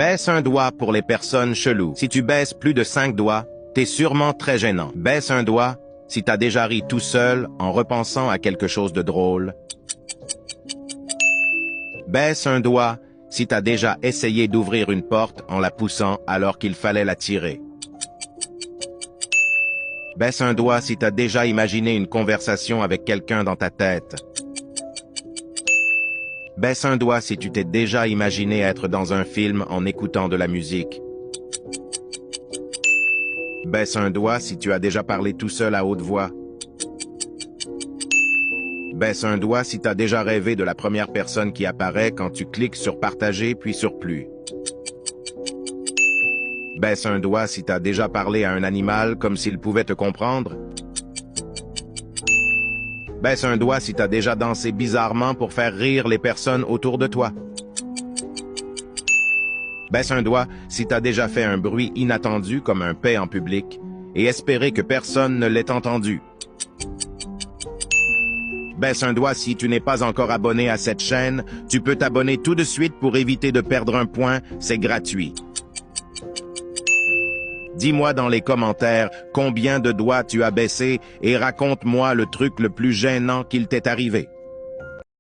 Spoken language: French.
Baisse un doigt pour les personnes cheloues. Si tu baisses plus de 5 doigts, t'es sûrement très gênant. Baisse un doigt si t'as déjà ri tout seul en repensant à quelque chose de drôle. Baisse un doigt si t'as déjà essayé d'ouvrir une porte en la poussant alors qu'il fallait la tirer. Baisse un doigt si t'as déjà imaginé une conversation avec quelqu'un dans ta tête. Baisse un doigt si tu t'es déjà imaginé être dans un film en écoutant de la musique. Baisse un doigt si tu as déjà parlé tout seul à haute voix. Baisse un doigt si tu as déjà rêvé de la première personne qui apparaît quand tu cliques sur partager puis sur plus. Baisse un doigt si tu as déjà parlé à un animal comme s'il pouvait te comprendre. Baisse un doigt si tu as déjà dansé bizarrement pour faire rire les personnes autour de toi. Baisse un doigt si tu as déjà fait un bruit inattendu comme un paix en public et espéré que personne ne l'ait entendu. Baisse un doigt si tu n'es pas encore abonné à cette chaîne, tu peux t'abonner tout de suite pour éviter de perdre un point, c'est gratuit. Dis-moi dans les commentaires combien de doigts tu as baissé et raconte-moi le truc le plus gênant qu'il t'est arrivé.